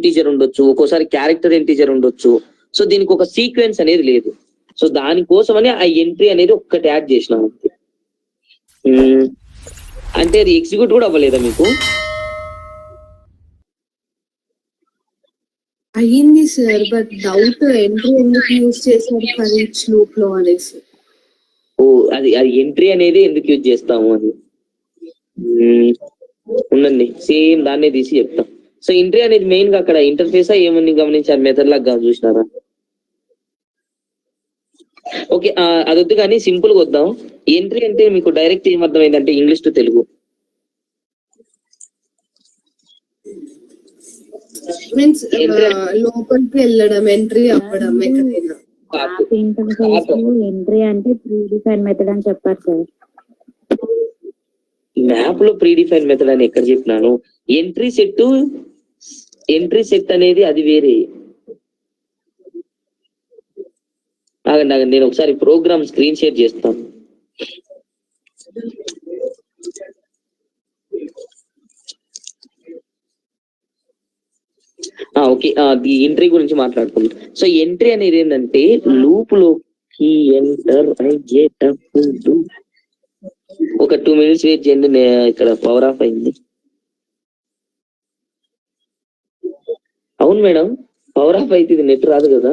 Integer ఉండొచ్చు, ఒక్కోసారి character integer ఉండొచ్చు. సో దీనికి ఒక సీక్వెన్స్ అనేది లేదు. సో దానికోసమని ఆ ఎంట్రీ అనేది ఒక్కటి యాడ్ చేసినాం అంతే. అంటే అది ఎగ్జిక్యూట్ కూడా అవ్వలేదా మీకు? అయ్యింది సార్, బట్ డౌట్ ఎంట్రీ ఎందుకు యూజ్ చేశారు ఫర్ ఈచ్ లూప్ లో అనేసి. ఓ అది ఎంట్రీ అనేది ఎందుకు యూజ్ చేస్తాము అని ఉండండి, సేమ్ దాన్నే తీసి చెప్తాం. సో ఎంట్రీ అనేది మెయిన్ గా అక్కడ ఇంటర్ఫేసా ఏమని గమనించారు, మెథడ్ లాగా చూసినారా? ఓకే, అదొద్దు కానీ సింపుల్ గా వద్దాం. ఎంట్రీ అంటే మీకు డైరెక్ట్ ఏం అర్థమైందంటే ఇంగ్లీష్ టు తెలుగు? మీన్స్ లోపలికి వెళ్ళడం, ఎంట్రీ అవ్వడం ఎక్కడైనా. ఎంట్రీ అంటే ప్రీ డిఫైన్ మెథడ్ అని చెప్పారు సార్. మ్యాప్ లో ప్రీ డిఫైన్ మెథడ్ అని ఎక్కడ చెప్పినాను? ఎంట్రీ సెట్ అనేది అది వేరే. ఆగండి నేను ఒకసారి ప్రోగ్రామ్ స్క్రీన్ షేర్ చేస్తాను. ఓకే, ఈ ఎంట్రీ గురించి మాట్లాడుకుందాం. సో ఎంట్రీ అనేది ఏంటంటే లూప్ లోకి ఎంటర్ అయ్యేటప్పుడు ఒక 2 minutes వెయిట్ చేయండి, ఇక్కడ పవర్ ఆఫ్ అయింది. అవును మేడం, పవర్ ఆఫ్ అయితే ఇది నెట్ రాదు కదా.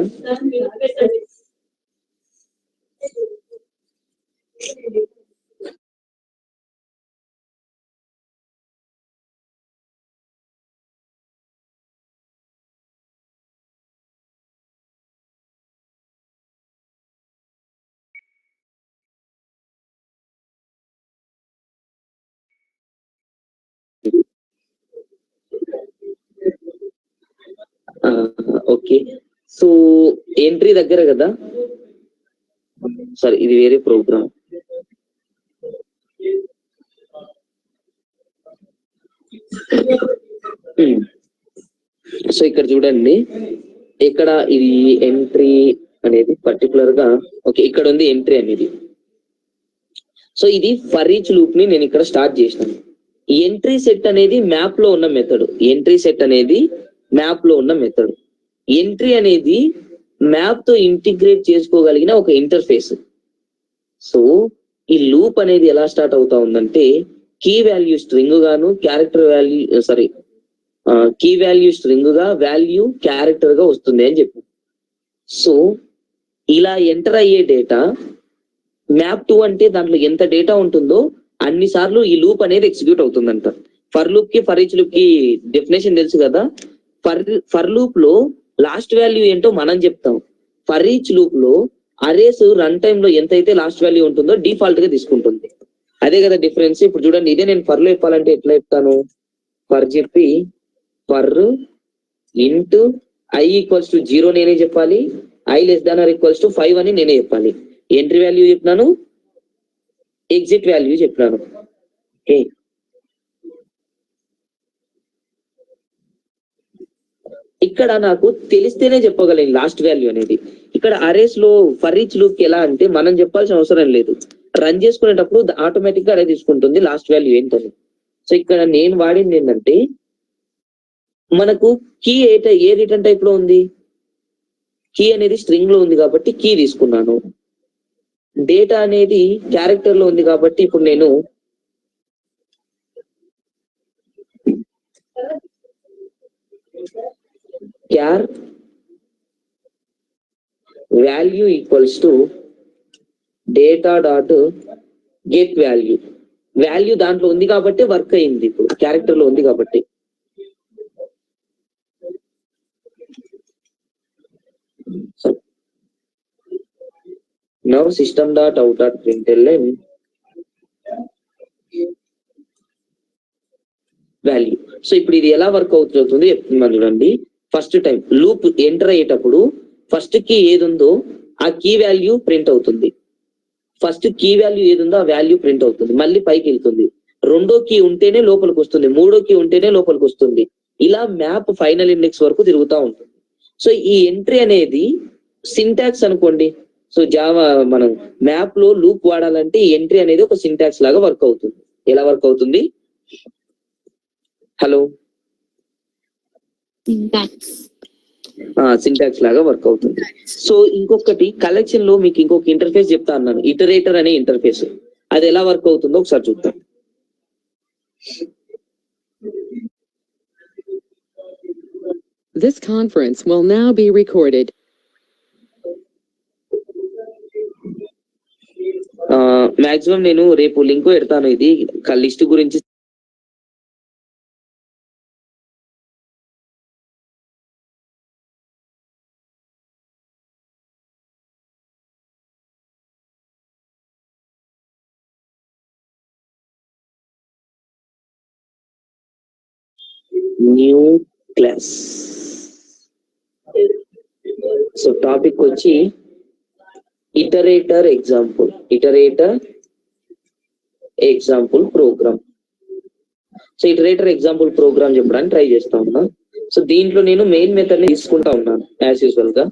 ఓకే, సో ఎంట్రీ దగ్గర కదా, సారీ ఇది వేరే ప్రోగ్రామ్. సో ఇక్కడ చూడండి, ఇక్కడ ఇది ఎంట్రీ అనేది పర్టికులర్ గా ఓకే ఇక్కడ ఉంది ఎంట్రీ అనేది. సో ఇది ఫర్ ఈచ్ లూప్ ని నేను ఇక్కడ స్టార్ట్ చేసినాను. ఎంట్రీ సెట్ అనేది మ్యాప్ లో ఉన్న మెథడ్. ఎంట్రీ అనేది మ్యాప్ తో ఇంటిగ్రేట్ చేసుకోగలిగిన ఒక ఇంటర్ఫేస్. సో ఈ లూప్ అనేది ఎలా స్టార్ట్ అవుతా ఉందంటే కీ వాల్యూ స్ట్రింగ్ గాను character value key value string గా వాల్యూ క్యారెక్టర్ గా వస్తుంది అని చెప్పి. సో ఇలా ఎంటర్ అయ్యే డేటా మ్యాప్ 2 అంటే దాంట్లో ఎంత డేటా ఉంటుందో అన్ని సార్లు ఈ లూప్ అనేది ఎగ్జిక్యూట్ అవుతుందంట. ఫర్ లూప్ కి ఫర్ ఈచ్ లూప్ కి డెఫినేషన్ తెలుసు కదా. ఫర్ లూప్ లో లాస్ట్ వాల్యూ ఏంటో మనం చెప్తాం. ఫర్ ఈచ్ లూప్ లో అరేస్ రన్ టైమ్ లో ఎంతైతే లాస్ట్ వాల్యూ ఉంటుందో డిఫాల్ట్ గా తీసుకుంటుంది. అదే కదా డిఫరెన్స్. ఇప్పుడు చూడండి, ఇదే నేను ఫర్ లో చెప్పాలంటే ఎట్లా చెప్తాను? ఫర్ చెప్పి ఫర్ ఇంట్ i ఈక్వల్స్ టు 0 నేనే చెప్పాలి, i less than or equals to 5 అని నేనే చెప్పాలి. ఎంట్రీ వాల్యూ చెప్పినాను, ఎగ్జిట్ వాల్యూ చెప్పినాను. ఓకే, ఇక్కడ నాకు తెలిస్తేనే చెప్పగలను లాస్ట్ వాల్యూ అనేది. ఇక్కడ అరేస్ లో ఫర్ ఈచ్ లూప్ కి ఎలా అంటే మనం చెప్పాల్సిన అవసరం లేదు, రన్ చేసుకునేటప్పుడు ఆటోమేటిక్ గా అదే తీసుకుంటుంది లాస్ట్ వాల్యూ ఏంటని. సో ఇక్కడ నేను వాడింది ఏంటంటే మనకు కీ ఏ రిటర్న్ టైప్ లో ఉంది, కీ అనేది స్ట్రింగ్ లో ఉంది కాబట్టి కీ తీసుకున్నాను. డేటా అనేది క్యారెక్టర్ లో ఉంది కాబట్టి ఇప్పుడు నేను char value equals to data dot get value దాంట్లో ఉంది కాబట్టి వర్క్ అయింది. ఇప్పుడు క్యారెక్టర్ లో ఉంది కాబట్టి now system dot out dot println value. So ఇప్పుడు ఇది ఎలా వర్క్ అవుతుంది చెప్తున్నాను చూడండి. ఫస్ట్ టైం లూప్ ఎంటర్ అయ్యేటప్పుడు ఫస్ట్ కీ ఏది ఉందో ఆ కీ వాల్యూ ప్రింట్ అవుతుంది. ఫస్ట్ కీ వాల్యూ ఏది ఉందో ఆ వాల్యూ ప్రింట్ అవుతుంది, మళ్ళీ పైకి వెళ్తుంది. రెండో కీ ఉంటేనే లోపలికి వస్తుంది, మూడో కీ ఉంటేనే లోపలికి వస్తుంది. ఇలా మ్యాప్ ఫైనల్ ఇండెక్స్ వరకు తిరుగుతూ ఉంటుంది. సో ఈ ఎంట్రీ అనేది సింటాక్స్ అనుకోండి. సో జావా మనం మ్యాప్ లో లూప్ వాడాలంటే ఈ ఎంట్రీ అనేది ఒక సింటాక్స్ లాగా వర్క్ అవుతుంది. ఎలా వర్క్ అవుతుంది? హలో సింటాక్స్ లాగా వర్క్ అవుతుంది. సో ఇంకొకటి కలెక్షన్ లో మీకు ఇంకొక ఇంటర్ఫేస్ చెప్తా అన్నాను, ఇటరేటర్ అనే ఇంటర్ఫేస్. అది ఎలా వర్క్ అవుతుందో ఒకసారి చూద్దాం. This conference will now be recorded. Maximum నేను రేపు లింక్ పెడతాను, ఇది లిస్ట్ గురించి. New class. సో టాపిక్ వచ్చి iterator example programme. So iterator example programme చెప్పడానికి ట్రై చేస్తా ఉన్నా. సో దీంట్లో నేను మెయిన్ మెథడ్ ని తీసుకుంటా ఉన్నాను యాజ్ యూజువల్ గా.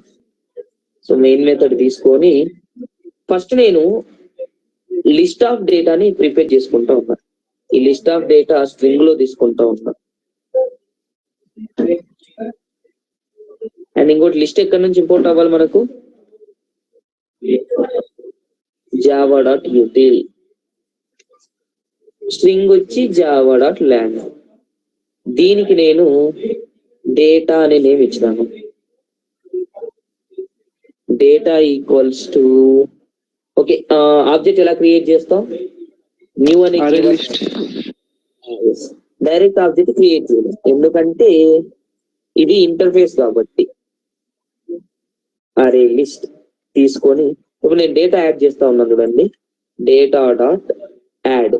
సో మెయిన్ మెథడ్ తీసుకొని ఫస్ట్ నేను లిస్ట్ ఆఫ్ డేటాని ప్రిపేర్ చేసుకుంటా ఉన్నా. ఈ లిస్ట్ ఆఫ్ డేటా స్ట్రింగ్ లో తీసుకుంటా ఉన్నా. అండ్ ఇంకోటి లిస్ట్ ఎక్కడి నుంచి ఇంపోర్ట్ అవ్వాలి మనకు, java.util, స్ట్రింగ్ వచ్చి java.lang. దీనికి నేను డేటా అనే నేమ్ ఇచ్చినాను. Data equals to okay. Object ఎలా క్రియేట్ చేస్తాం, న్యూ అనే డైరెక్ట్ ఆబ్జెక్ట్ క్రియేట్ చేయడం, ఎందుకంటే ఇది ఇంటర్ఫేస్ కాబట్టి. అరే లిస్ట్ తీసుకొని ఇప్పుడు నేను డేటా యాడ్ చేస్తా ఉన్నాను చూడండి, డేటా.యాడ్.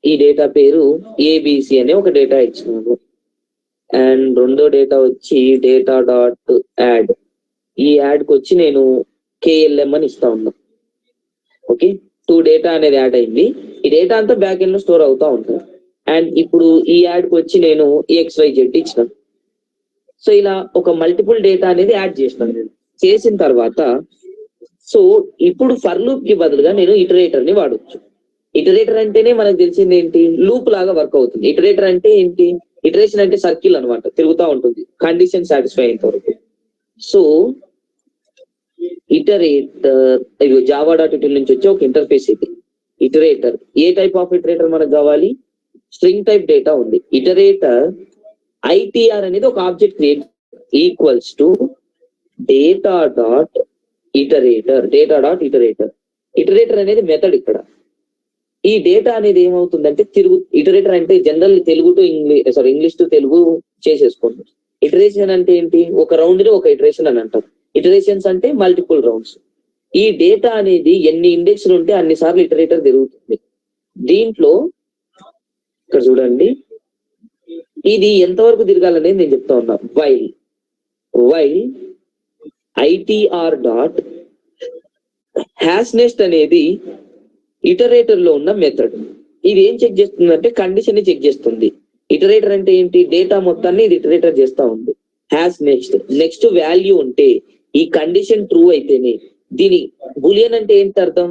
ఈ డేటా పేరు ఏబిసి అనే ఒక డేటా ఇచ్చినాను. అండ్ రెండో డేటా వచ్చి డేటా.యాడ్. ఈ యాడ్ కి వచ్చి నేను KLM అని ఇస్తా ఉన్నా. ఓకే, 2 డేటా అనేది యాడ్ అయింది. ఈ డేటా అంతా బ్యాక్ ఎండ్ లో స్టోర్ అవుతా ఉంటుంది. అండ్ ఇప్పుడు ఈ యాడ్ కి వచ్చి నేను XYZ ఇచ్చినాను. సో ఇలా ఒక మల్టిపుల్ డేటా అనేది యాడ్ చేసినాను. నేను చేసిన తర్వాత సో ఇప్పుడు ఫర్ లూప్ కి బదులుగా నేను ఇటరేటర్ ని వాడచ్చు. ఇటరేటర్ అంటేనే మనకు తెలిసింది ఏంటి, లూప్ లాగా వర్క్ అవుతుంది. ఇటరేటర్ అంటే ఏంటి, ఇటరేషన్ అంటే సర్కిల్ అనమాట, తిరుగుతూ ఉంటుంది కండిషన్ సాటిస్ఫై అయిన వరకు. సో ఇటరేటర్ ఇది java.util నుంచి వచ్చే ఒక ఇంటర్ఫేస్. ఇది ఇటరేటర్. ఏ టైప్ ఆఫ్ ఇటరేటర్ మనకు కావాలి, స్ట్రింగ్ టైప్ డేటా ఉంది. ఇటరేటర్ ITR అనేది ఒక object create equals to data iterator. Iterator అనేది మెథడ్. ఇక్కడ ఈ డేటా అనేది ఏమవుతుందంటే ఇటరేటర్ అంటే general Telugu to English to Telugu చేసేసుకోండి. ఇటరేషన్ అంటే ఏంటి, ఒక రౌండ్ ని ఒక ఇటరేషన్ అని అంటారు. ఇటరేషన్స్ అంటే మల్టిపుల్ రౌండ్స్. ఈ డేటా అనేది ఎన్ని ఇండెక్స్లు ఉంటే అన్ని సార్లు ఇటరేటర్ జరుగుతుంది. దీంట్లో ఇక్కడ చూడండి, ఇది ఎంతవరకు తిరగాలనేది నేను చెప్తా ఉన్నా. వైల్ ITR.HashNext అనేది ఇటరేటర్ లో ఉన్న మెథడ్. ఇది ఏం చెక్ చేస్తుందంటే కండిషన్ ని చెక్ చేస్తుంది. ఇటరేటర్ అంటే ఏంటి, డేటా మొత్తాన్ని ఇది ఇటరేటర్ చేస్తా ఉంది. నెక్స్ట్ వాల్యూ ఉంటే ఈ కండిషన్ ట్రూ అయితేనే, దీని బులియన్ అంటే ఏంటి అర్థం,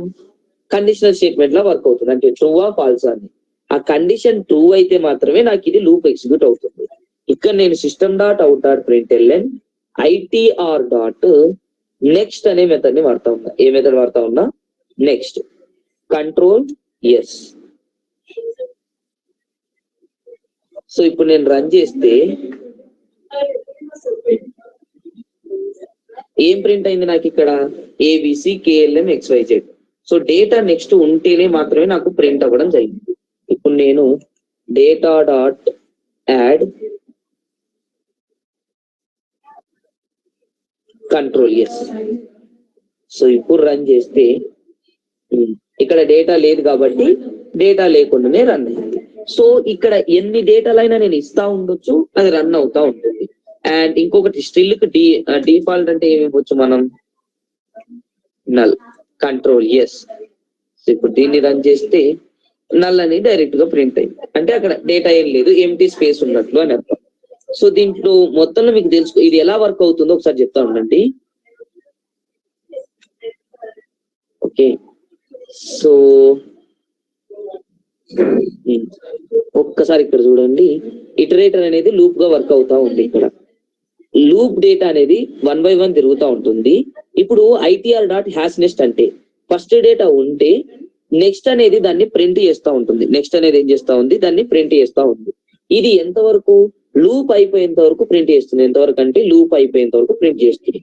కండిషనల్ స్టేట్మెంట్ లా వర్క్ అవుతుంది. అంటే ట్రూవా ఫాల్సా అని. ఆ కండిషన్ ట్రూ అయితే మాత్రమే నాకు ఇది లూప్ ఎగ్జిక్యూట్ అవుతుంది. ఇక్కడ నేను system.out.println ITR.next అనే మెథడ్ ని వాడతా ఉన్నా. ఏ మెథడ్ వాడతా ఉన్నా, నెక్స్ట్. Control yes. సో ఇప్పుడు నేను రన్ చేస్తే ఏం ప్రింట్ అయింది నాకు ఇక్కడ, ABC KLM XYZ. So data next ఉంటేనే మాత్రమే నాకు ప్రింట్ అవ్వడం జరిగింది. ఇప్పుడు నేను డేటా.యాడ్ కంట్రోల్ ఎస్. సో ఇప్పుడు రన్ చేస్తే ఇక్కడ డేటా లేదు కాబట్టి డేటా లేకుండానే రన్ అయింది. సో ఇక్కడ ఎన్ని డేటాలైనా నేను ఇస్తా ఉండొచ్చు, అది రన్ అవుతా ఉంటుంది. అండ్ ఇంకొకటి స్ట్రిల్ కి డిఫాల్ట్ అంటే ఏమి ఇవ్వచ్చు మనం, నల్. Control yes. ఇప్పుడు దీన్ని రన్ చేస్తే నల్ అని డైరెక్ట్ గా ప్రింట్ అయింది. అంటే అక్కడ డేటా ఏం లేదు, ఎంటీ స్పేస్ ఉన్నట్లు అని అర్థం. సో దీంట్లో మొత్తంలో మీకు తెలుసు ఇది ఎలా వర్క్ అవుతుందో ఒకసారి చెప్తా ఉండండి. ఓకే, సో ఒక్కసారి ఇక్కడ చూడండి, ఇటరేటర్ అనేది లూప్ గా వర్క్ అవుతా ఉంది. ఇక్కడ లూప్ డేటా అనేది 1 by 1 తిరుగుతూ ఉంటుంది. ఇప్పుడు ఐటీఆర్ డాట్ హ్యాష్ నెక్స్ట్ అంటే ఫస్ట్ డేటా ఉంటే నెక్స్ట్ అనేది దాన్ని ప్రింట్ చేస్తూ ఉంటుంది. నెక్స్ట్ అనేది ఏం చేస్తా ఉంది, దాన్ని ప్రింట్ చేస్తూ ఉంది. ఇది ఎంతవరకు లూప్ అయిపోయేంత వరకు ప్రింట్ చేస్తుంది. ఎంతవరకు అంటే లూప్ అయిపోయేంత వరకు ప్రింట్ చేస్తుంది.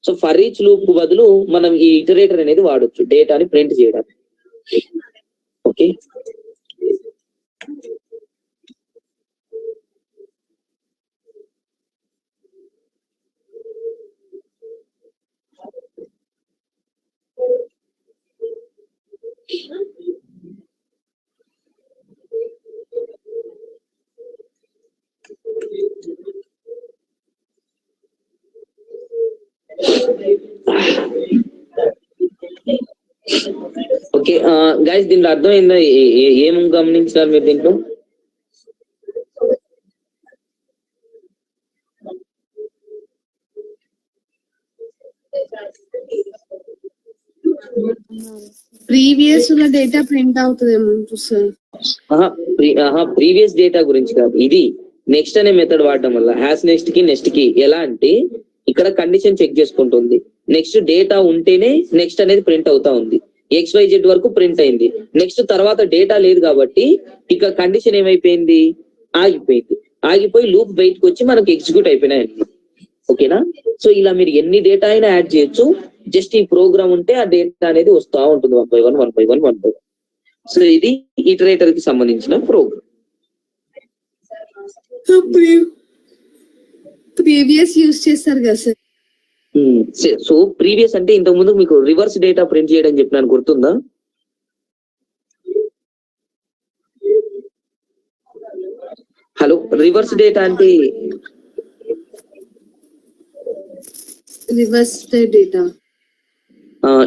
సో ఫర్ ఈచ్ లూప్ కు బదులు మనం ఈ ఇటరేటర్ అనేది వాడొచ్చు డేటాని ప్రింట్ చేయడానికి. ఓకే, ఓకే గైస్, దీంట్లో అర్థమైందా? ఏం గమనించారు మీరు దీంట్లో? ప్రీవియస్ ఉన్న డేటా ప్రింట్ అవుతుందేమో సార్. ప్రీవియస్ డేటా గురించి కాదు, ఇది నెక్స్ట్ అనే మెథడ్ వాడడం వల్ల హ్యాష్ నెక్స్ట్ కి నెక్స్ట్ కి ఎలా అంటే ఇక్కడ కండిషన్ చెక్ చేసుకుంటుంది. నెక్స్ట్ డేటా ఉంటేనే నెక్స్ట్ అనేది ప్రింట్ అవుతా ఉంది. XYZ వరకు ప్రింట్ అయింది. నెక్స్ట్ తర్వాత డేటా లేదు కాబట్టి ఇక్కడ కండిషన్ ఏమైపోయింది, ఆగిపోయింది. ఆగిపోయి లూప్ బయటకు వచ్చి మనకి ఎగ్జిక్యూట్ అయిపోయినాయి. ఓకేనా? సో ఇలా మీరు ఎన్ని డేటా అయినా యాడ్ చేయొచ్చు. జస్ట్ ఈ ప్రోగ్రామ్ ఉంటే ఆ డేటా అనేది వస్తూ ఉంటుంది 1 by 1 1 by 1 1 by 1. సో ఇది ఇటరేటర్ కి సంబంధించిన ప్రోగ్రామ్. ప్రీవియస్ యూజ్ చేస్తారు కదా సార్. సో ప్రీవియస్ అంటే ఇంతకు ముందు మీకు రివర్స్ డేటా ప్రింట్ చేయడం చెప్పినాను, గుర్తుందా? హలో, రివర్స్ డేటా అంటే రివర్స్ డేటా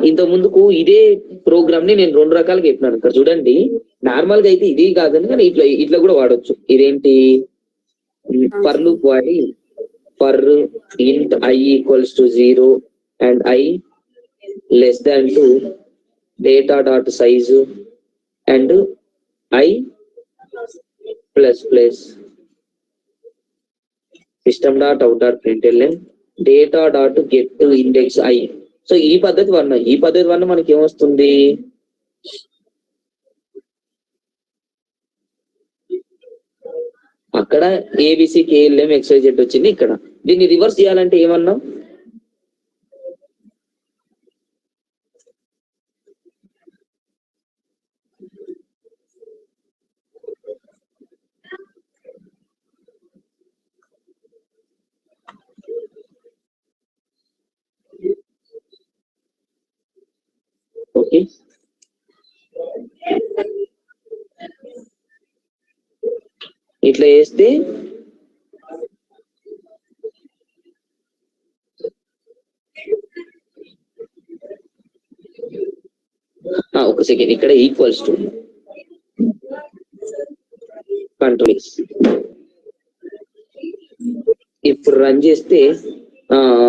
ఇంతకు ముందుకు ఇదే ప్రోగ్రామ్ ని నేను 2 రకాలుగా చెప్పినాను. ఇక్కడ చూడండి, నార్మల్ గా అయితే ఇది కాదని, కానీ ఇట్లా ఇట్లా కూడా వాడొచ్చు. ఇదేంటి, ఫర్ లూప్ వాడి ఫర్ ఇంట్ I equals to 0 and I less than to data dot size and I plus plus system dot out dot println data dot get index I. So ఈ పద్ధతి వల్ల మనకి ఏమొస్తుంది, అక్కడ ABC KLM XYZ వచ్చింది. ఇక్కడ దీన్ని రివర్స్ చేయాలంటే ఏమన్నా, ఓకే ఇట్లా చేస్తే ఒక సెకండ్, ఇక్కడ ఈక్వల్స్ టు కంట్రోల్. ఇప్పుడు రన్ చేస్తే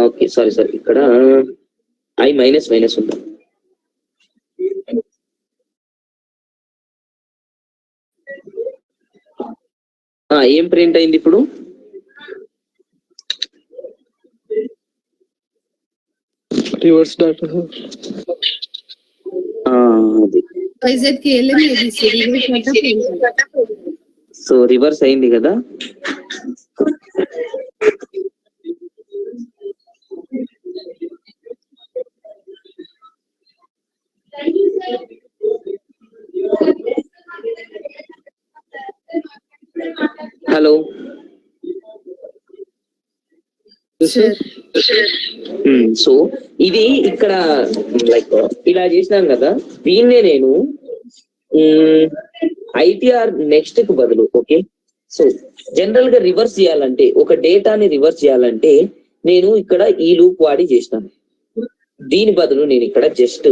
ఓకే, సారీ ఇక్కడ I మైనస్ ఉంది. ఏం ప్రింట్ అయింది ఇప్పుడు, reverse data. YZ KLM ABC reverse data. So reverse అయింది కదా. హలో, సో ఇది ఇక్కడ లైక్ ఇలా చేసినాం కదా, దీన్నే నేను ఐటీఆర్ నెక్స్ట్ కు బదులు, ఓకే, సో జనరల్ గా రివర్స్ చేయాలంటే, ఒక డేటాని రివర్స్ చేయాలంటే నేను ఇక్కడ ఈ లూప్ వాడి చేసినాను. దీని బదులు నేను ఇక్కడ జస్ట్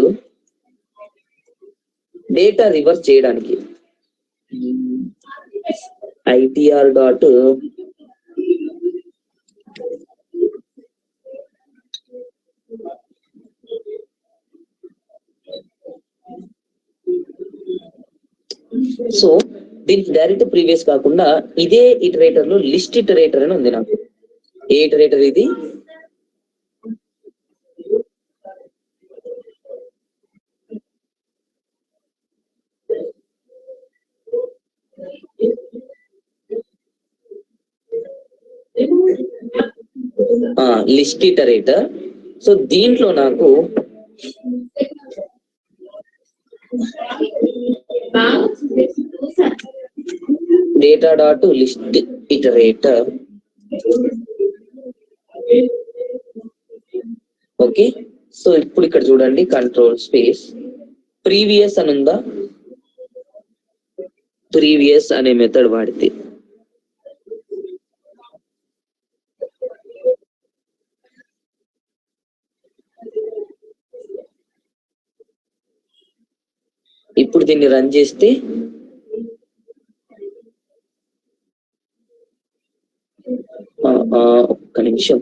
డేటా రివర్స్ చేయడానికి ఐటీఆర్ డాట్ సో దీనికి డైరెక్ట్ ప్రీవియస్ కాకుండా ఇదే ఇటరేటర్ లో లిస్ట్ ఇటరేటర్ అని ఉంది నాకు. ఏ ఇటరేటర్ ఇది? List iterator. సో దీంట్లో నాకు data dot list iterator. Okay, so ఇప్పుడు ఇక్కడ చూడండి, కంట్రోల్ స్పేస్ ప్రీవియస్ అని ఉందా? ప్రీవియస్ అనే మెథడ్ వాడితే ఇప్పుడు దీన్ని రన్ చేస్తే ఒక్క నిమిషం.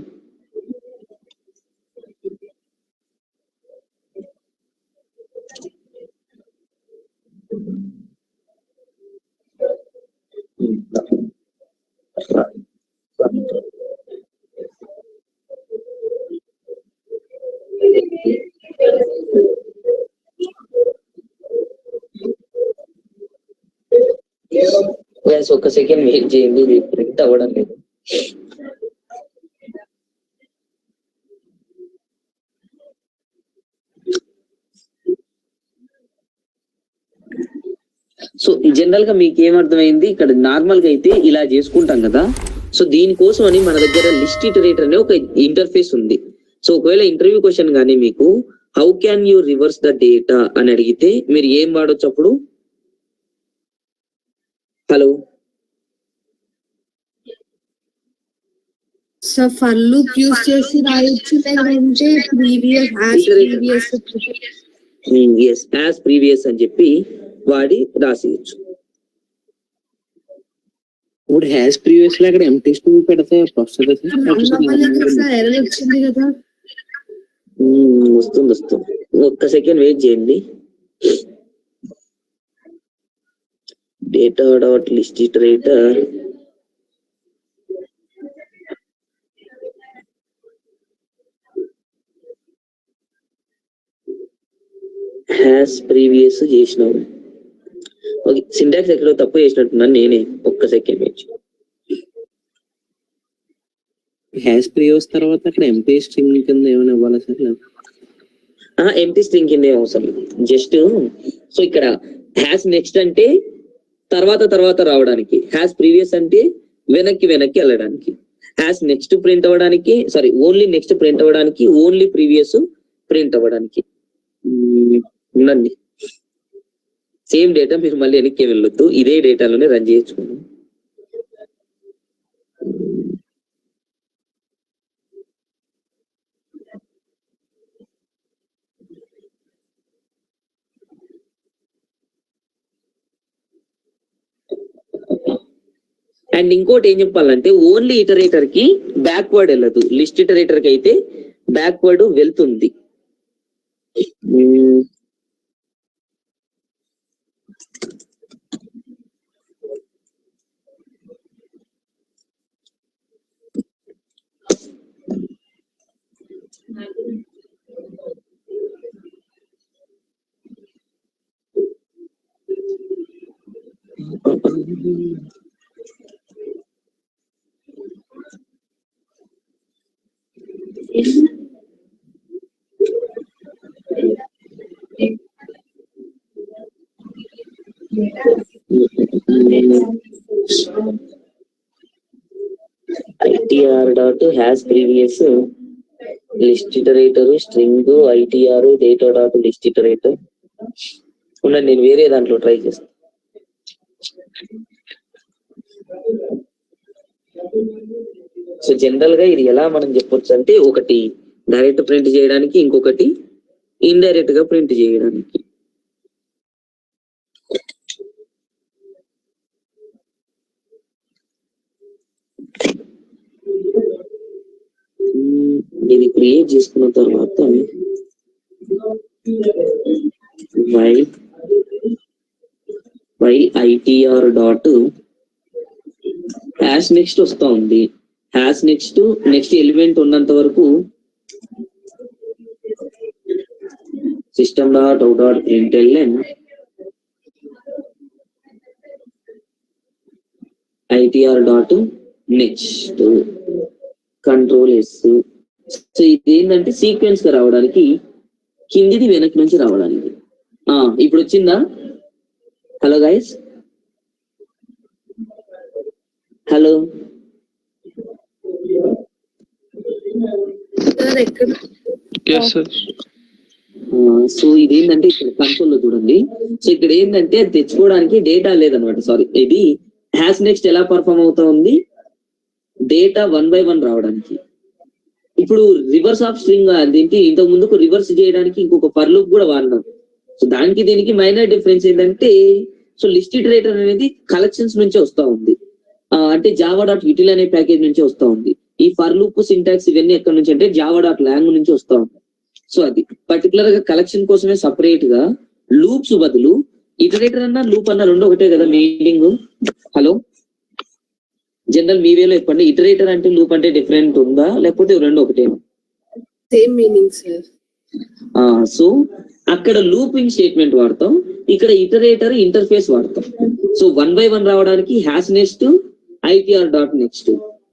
ఒక సెకండ్ వెయిట్ చేయండి, ఇది ప్రింట్ అవ్వడం లేదు. సో జనరల్ గా మీకు ఏమర్థమైంది? ఇక్కడ నార్మల్ గా అయితే ఇలా చేసుకుంటాం కదా. సో దీనికోసం అని మన దగ్గర లిస్ట్ ఇటరేటర్ అనే ఒక ఇంటర్ఫేస్ ఉంది. సో ఒకవేళ ఇంటర్వ్యూ క్వశ్చన్ గానీ మీకు how can you reverse the data అని అడిగితే మీరు ఏం వాడొచ్చు అప్పుడు? Hello so for loop use చేసి రాయొచ్చు, లేదంటే ప్రీవియస్ యాజ్ ప్రీవియస్ అని చెప్పి వాడి రాసేయచ్చు. ఇప్పుడు హ్యాస్ ప్రీవియస్ లో అక్కడ ఎంటీ స్టూల్ పెడితే వస్తుంది ఎర్రర్ వచ్చింది కదా. వస్తుంది. ఒక్క సెకండ్ వెయిట్ చేయండి. Data dot list iterator has previous చేసినాము. ఓకే, సింటాక్స్ ఎక్కడో తప్పు చేసినట్టున్నాను నేనే. ఒక్క సెకండ్ వెయిట్. హ్యాస్ ప్రీవియస్ తర్వాత అక్కడ ఎంటీ స్ట్రింగ్ కింద ఏమైనా ఇవ్వాలా సార్? ఎంటీ స్ట్రింగ్ కింద ఏం అవసరం లేదు. జస్ట్ సో ఇక్కడ హ్యాస్ నెక్స్ట్ అంటే తర్వాత రావడానికి, హ్యాస్ ప్రీవియస్ అంటే వెనక్కి వెళ్ళడానికి, హ్యాస్ నెక్స్ట్ ప్రింట్ అవ్వడానికి, సారీ ఓన్లీ నెక్స్ట్ ప్రింట్ అవ్వడానికి, ఓన్లీ ప్రీవియస్ ప్రింట్ అవ్వడానికి ఉండండి. సేమ్ డేటా మీరు మళ్ళీ వెనక్కి వెళ్ళొద్దు, ఇదే డేటాలోనే రన్ చేయొచ్చుకున్నాం. అండ్ ఇంకోటి ఏం చెప్పాలంటే ఓన్లీ ఇటరేటర్ కి బ్యాక్వర్డ్ వెళ్ళదు, లిస్ట్ ఇటరేటర్ కి అయితే బ్యాక్వర్డ్ వెళ్తుంది. ITR dot has previous list iterator string ITR data dot list iterator. ఉండండి, నేను వేరే దాంట్లో ట్రై చేస్తాను. సో జనరల్ గా ఇది ఎలా మనం చెప్పొచ్చు అంటే, ఒకటి డైరెక్ట్ ప్రింట్ చేయడానికి, ఇంకొకటి ఇండైరెక్ట్ గా ప్రింట్ చేయడానికి. ఇది క్రియేట్ చేసుకున్న తర్వాత while ITR dot hash next వస్తా ఉంది. హ్యాష్ నెక్స్ట్ ఎలిమెంట్ ఉన్నంత వరకు system dot out dot println ITR dot next control yes. So ఇది ఏంటంటే సీక్వెన్స్ గా రావడానికి, కిందిది వెనక్కి నుంచి రావడానికి. ఇప్పుడు వచ్చిందా? Hello guys, hello. సార్ ఎక్కడ సో ఇదేంటంటే ఇక్కడ కన్సోల్ లో చూడండి. సో ఇక్కడ ఏంటంటే అది తెచ్చుకోవడానికి డేటా లేదనమాట. సారీ, ఇది హ్యాష్ నెక్స్ట్ ఎలా పర్ఫామ్ అవుతా ఉంది, డేటా 1 by 1 రావడానికి. ఇప్పుడు రివర్స్ ఆఫ్ స్ట్రింగ్ అదేంటి, ఇంతకు ముందుకు రివర్స్ చేయడానికి ఇంకొక ఫర్ లూప్ కూడా వాడినాం. సో దానికి దీనికి మైనర్ డిఫరెన్స్ ఏంటంటే, సో లిస్ట్ ఇటరేటర్ అనేది కలెక్షన్స్ నుంచే వస్తా ఉంది, అంటే జావా డాట్ యూటిల్ అనే ప్యాకేజ్ నుంచి వస్తా ఉంది. ఈ ఫర్ లూప్ సింటాక్స్ ఇవన్నీ ఎక్కడి నుంచి అంటే జావా డాట్ లాంగ్ నుంచి వస్తా ఉంది. సో అది పర్టికులర్ గా కలెక్షన్ కోసమే సపరేట్ గా లూప్స్ బదులు ఇటరేటర్ అన్నా లూప్ అన్నా రెండు ఒకటే కదా మీనింగ్. హలో, జనరల్ మీ వేలో చెప్పండి, ఇటరేటర్ అంటే లూప్ అంటే డిఫరెంట్ ఉందా లేకపోతే రెండు ఒకటేనా? Same meaning sir. సో అక్కడ లూపింగ్ స్టేట్మెంట్ వాడతాం, ఇక్కడ ఇటరేటర్ ఇంటర్ఫేస్ వాడతాం. సో 1 by 1 రావడానికి hash next ITR dot next,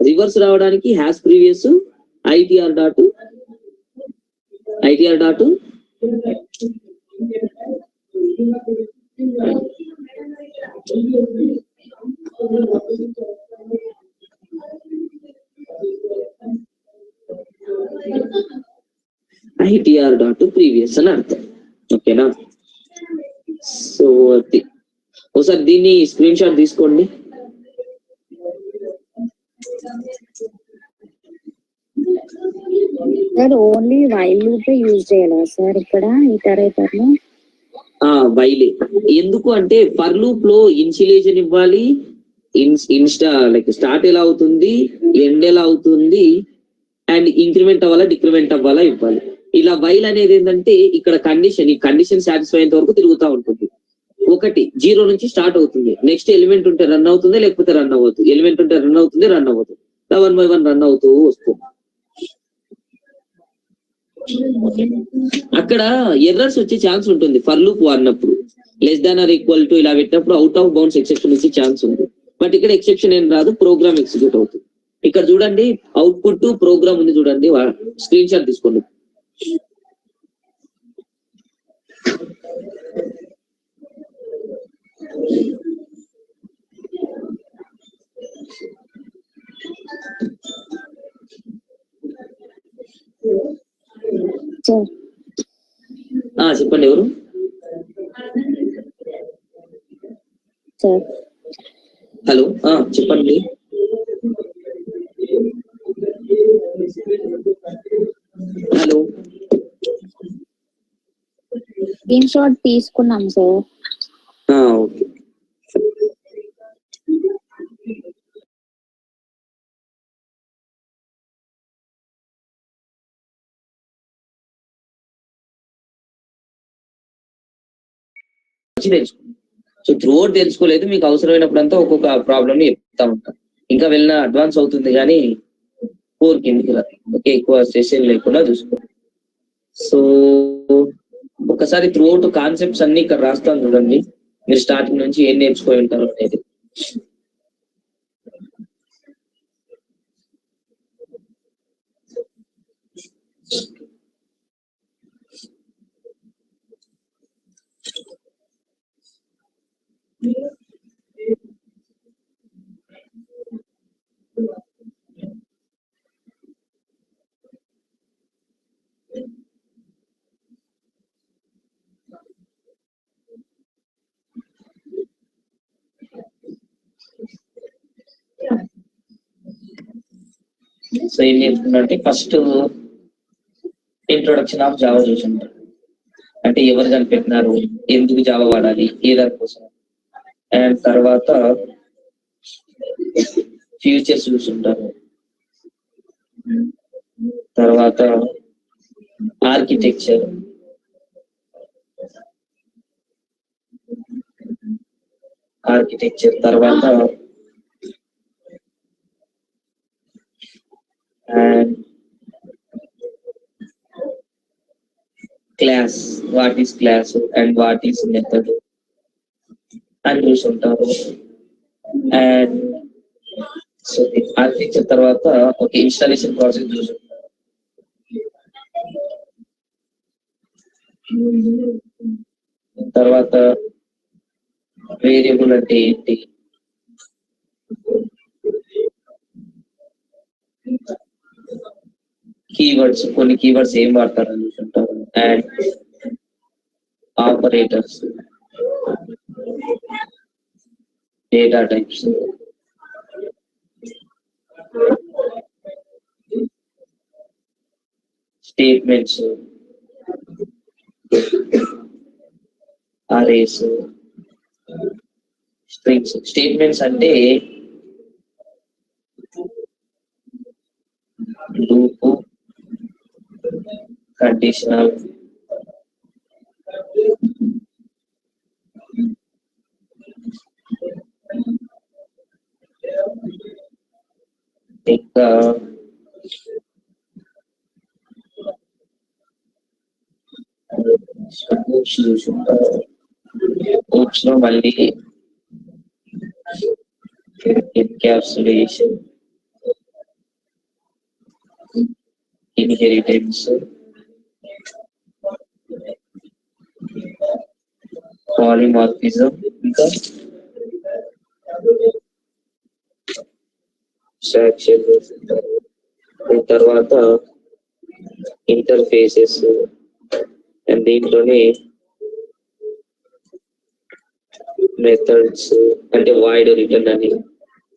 reverse రావడానికి hash previous ITR dot ITR dot previous అని అర్థం. ఓకేనా? సో అది ఒకసారి దీన్ని స్క్రీన్ షాట్ తీసుకోండి. Sir only while loop use చేయాలా సార్ ఇక్కడ ఇటరేటర్ లో? వైలే. ఎందుకు అంటే ఫర్ లూప్ లో ఇన్షియలైజేషన్ ఇవ్వాలి, లైక్ స్టార్ట్ ఎలా అవుతుంది, ఎండ్ ఎలా అవుతుంది, అండ్ ఇంక్రిమెంట్ అవ్వాలా డిక్రిమెంట్ అవ్వాలా ఇవ్వాలి. ఇలా వైల్ అనేది ఏంటంటే ఇక్కడ ఈ కండిషన్ సాటిస్ఫై అయ్యేంత వరకు తిరుగుతూ ఉంటుంది. ఒకటి 0 నుంచి స్టార్ట్ అవుతుంది, నెక్స్ట్ ఎలిమెంట్ ఉంటే రన్ అవుతుంది లేకపోతే రన్ అవ్వదు, ఎలిమెంట్ ఉంటే రన్ అవుతుంది రన్ అవ్వదు, 1 by 1 రన్ అవుతూ వస్తుంది. అక్కడ ఎర్రర్స్ వచ్చే ఛాన్స్ ఉంటుంది ఫర్ లూప్ వాడినప్పుడు, less than or equal to ఇలా పెట్టినప్పుడు అవుట్ ఆఫ్ బౌండ్స్ ఎక్సెప్షన్ వచ్చే ఛాన్స్ ఉంది. బట్ ఇక్కడ ఎక్సెప్షన్ ఏం రాదు, ప్రోగ్రామ్ ఎగ్జిక్యూట్ అవుతుంది. ఇక్కడ చూడండి అవుట్పుట్ ప్రోగ్రామ్ ఉంది చూడండి, స్క్రీన్ షాట్ తీసుకోండి. చెప్పండి ఎవరు? హలో, చెప్పండి. హలో, స్క్రీన్ షాట్ తీసుకున్నాం sir. Okay. So throughout తెలుసుకోలేదు, మీకు అవసరమైనప్పుడంతా ఒక్కొక్క ప్రాబ్లమ్ ని చెప్తా ఉంటాం. ఇంకా వెళ్ళిన అడ్వాన్స్ అవుతుంది కానీ 4 కిందికి రాదు. ఓకే, ఎక్కువ సెషన్ లేకుండా చూసుకో. సో ఒకసారి త్రూ అవుట్ కాన్సెప్ట్స్ అన్ని ఇక్కడ రాస్తాను చూడండి, మీరు స్టార్టింగ్ నుంచి ఏం నేర్చుకొని ఉంటారు అనేది. సో ఏం నేర్చుకున్నట్టే ఫస్ట్ ఇంట్రొడక్షన్ ఆఫ్ జావా చూసి ఉంటారు, అంటే ఎవరు కనిపెట్టినారు, ఎందుకు జావా వాడాలి, ఏ దానికోసం, అండ్ తర్వాత ఫ్యూచర్స్ చూసుంటారు, తర్వాత ఆర్కిటెక్చర్, ఆర్కిటెక్చర్ తర్వాత and class, what is class and what is method అని చూసుంటారు. అండ్ సో ఆర్కిటెక్చర్ తర్వాత ఒక ఇన్స్టాలేషన్ ప్రాసెస్ చూసుంటారు. తర్వాత వేరియబుల్ అంటే ఏంటి, కీవర్డ్స్, కొన్ని కీవర్డ్స్ ఏం వాడతారని చూసుంటారు. And operators, data types, statements, arrays, strings. Statements అంటే లూప్, కండిషనల్, ఇంకా oops చూసుంటారు. oops లో మళ్ళీ ఎన్క్యాప్సులేషన్, ఇన్హెరిటెన్స్, పాలిమార్ఫిజం, ఇంకా అబ్స్ట్రాక్షన్ చూసుంటారు. తర్వాత ఇంటర్ఫేసెస్, అండ్ దీంట్లోనే మెథడ్స్ అంటే వాయిడ్ రిటర్న్ అని,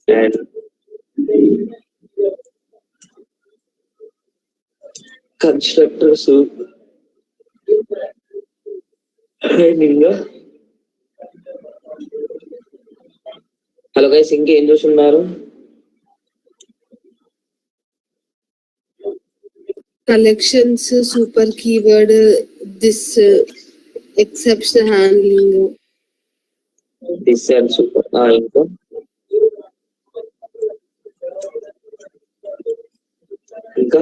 అండ్ కన్స్ట్రక్టర్స్, ఇంకా హలో గైస్ ఇంకేం చూస్తున్నారు? Collections, super keyword, this, exception handling, this and super. ఇంకా ఇంకా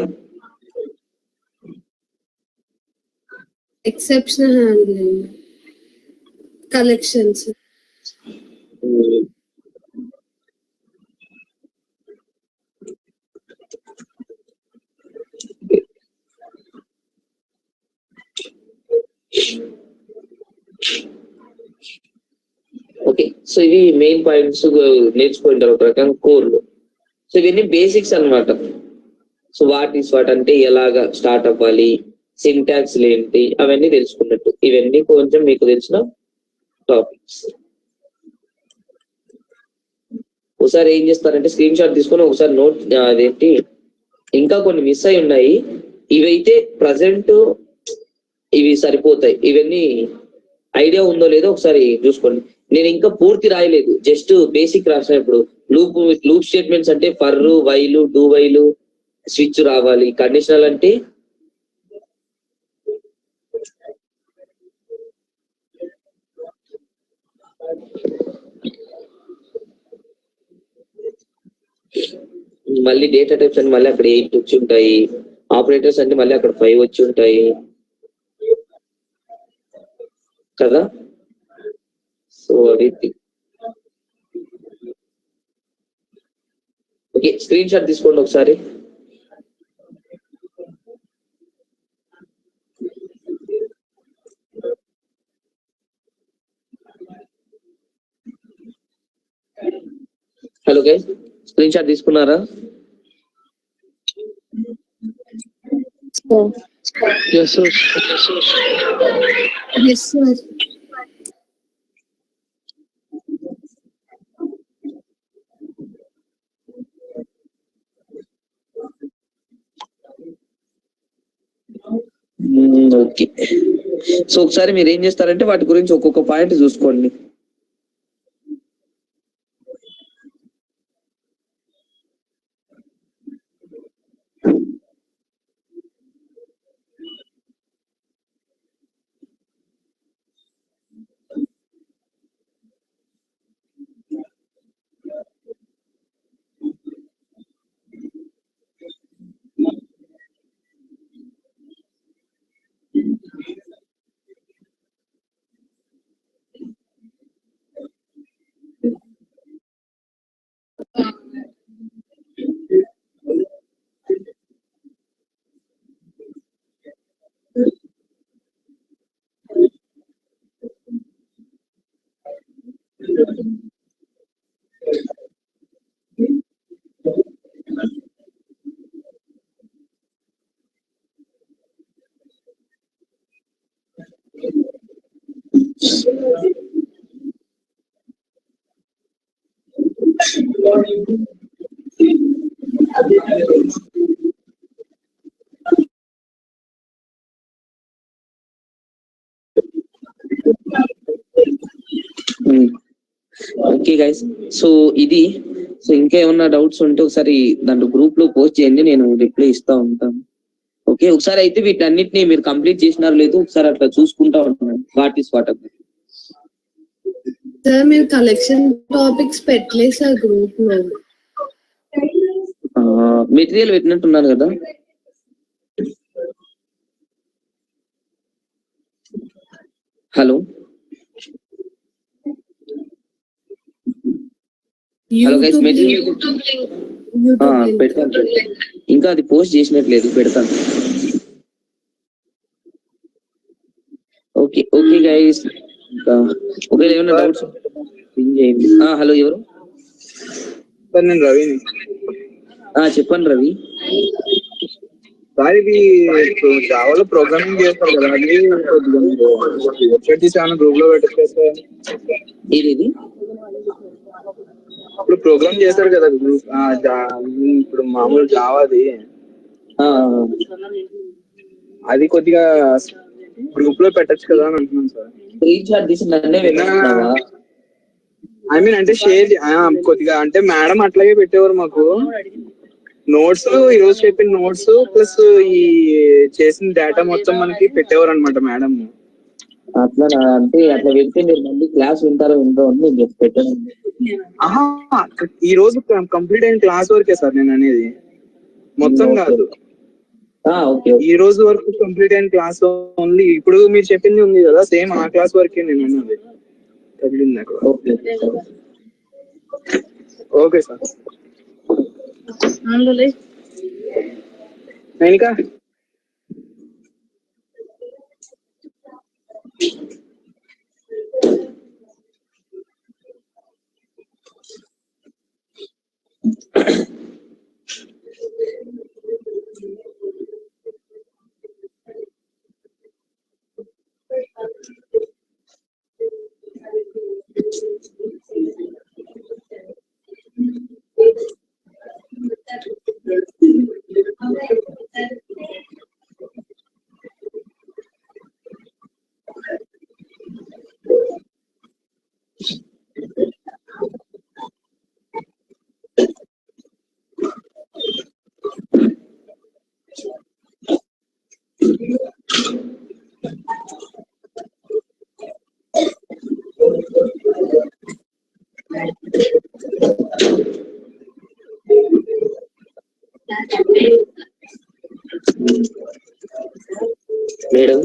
exception handling, collections. Okay, so ఇవి మెయిన్ పాయింట్స్ నేర్చుకుంటారు ఒక రకంగా కోర్లు. సో ఇవన్నీ బేసిక్స్ అన్నమాట. సో వాట్ ఈస్ వాట్ అంటే ఎలాగా స్టార్ట్ అవ్వాలి, సింటాక్స్ ఏంటి, అవన్నీ తెలుసుకున్నట్టు. ఇవన్నీ కొంచెం మీకు తెలిసిన టాపిక్స్. ఒకసారి ఏం చేస్తారంటే స్క్రీన్ షాట్ తీసుకొని ఒకసారి నోట్ అదేంటి ఇంకా కొన్ని మిస్ అయి ఉన్నాయి, ఇవైతే ప్రజెంట్ ఇవి సరిపోతాయి. ఇవన్నీ ఐడియా ఉందో లేదో ఒకసారి చూసుకోండి. నేను ఇంకా పూర్తి రాయలేదు, జస్ట్ బేసిక్ రాసినప్పుడు లూప్ స్టేట్మెంట్స్ అంటే ఫర్, వైలు, డూ వైలు, స్విచ్ రావాలి. కండిషనల్ అంటే మళ్ళీ డేటా టైప్స్ అంటే మళ్ళీ అక్కడ 8 వచ్చి ఉంటాయి. ఆపరేటర్స్ అంటే మళ్ళీ అక్కడ 5 వచ్చి ఉంటాయి కదా. సో అది ఓకే, స్క్రీన్ షాట్ తీసుకోండి ఒకసారి. హలో గైస్, స్క్రీన్ షాట్ తీసుకున్నారా? Yes, sir. Yes sir. Okay, so ఒకసారి మీరు ఏం చేస్తారంటే వాటి గురించి ఒక్కొక్క పాయింట్ చూసుకోండి. ఓకే గైస్, సో ఇది. సో ఇంకా ఏమన్నా డౌట్స్ ఉంటే ఒకసారి దాంట్లో గ్రూప్ లో పోస్ట్ చేయండి, నేను రిప్లై ఇస్తా ఉంటాను. ఓకే, ఒకసారి అయితే వీటన్నిటిని మీరు కంప్లీట్ చేసినారు లేదు ఒకసారి అట్లా చూసుకుంటా ఉంటాను. వాట్ ఈస్ వాట్ సార్ మీరు కలెక్షన్ టాపిక్స్ పెట్టలేదు సార్ గ్రూప్ లో. మెటీరియల్ పెట్టినట్టున్నారు కదా. హలో హలో గైస్, మెటీరియల్ పెడతాను. ఇంకా అది పోస్ట్ చేసినట్లేదు, పెడతాను. ఓకే ఓకే గైస్, ఒకవేళ ఏమైనా డౌట్స్ చేయండి. హలో ఎవరు? సార్ నేను రవిని. చెప్పండి రవి. సార్ ఇది జావాలో ప్రోగ్రామింగ్ చేస్తారు కదా, అది వెబ్సైట్ తీసి ఏమైనా గ్రూప్ లో పెట్టచ్చు సార్? ఇది ఇప్పుడు ప్రోగ్రామ్ చేశారు కదా గ్రూప్, ఇప్పుడు మామూలు జావాది, అది కొద్దిగా గ్రూప్ లో పెట్టచ్చు కదా అని అంటున్నాను సార్. స్క్రీన్ షాట్ తీసి నన్నే పెట్టినావా? ఐ మీన్ అంటే షేర్ కొద్దిగా, అంటే మేడం అట్లాగే పెట్టేవారు మాకు నోట్స్, ఈ రోజు చెప్పిన నోట్స్ ప్లస్ ఈ చేసిన డేటా మొత్తం మనకి పెట్టేవారు అనమాట మేడం. అట్లా అంటే అట్లా పెడితే మీరు మళ్ళీ క్లాస్ వింటారో వింటారో అని నేను చెప్పి పెట్టాను. ఈ రోజు కంప్లీట్ అయిన క్లాస్ వరకే సార్ నేను అనేది, మొత్తం కాదు. ఈ రోజు వరకు కంప్లీట్ అయిన క్లాస్ ఓన్లీ. ఇప్పుడు మీరు చెప్పింది ఉంది కదా సేమ్ ఆ క్లాస్ వరకే నేను అన్నది తగిలింది నాకు. Okay sir. Nainika madam,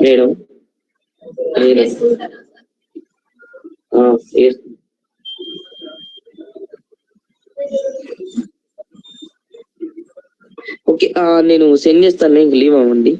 madam okay, నేను సెండ్ చేస్తాను, ఇంక లీవ్ అవ్వండి.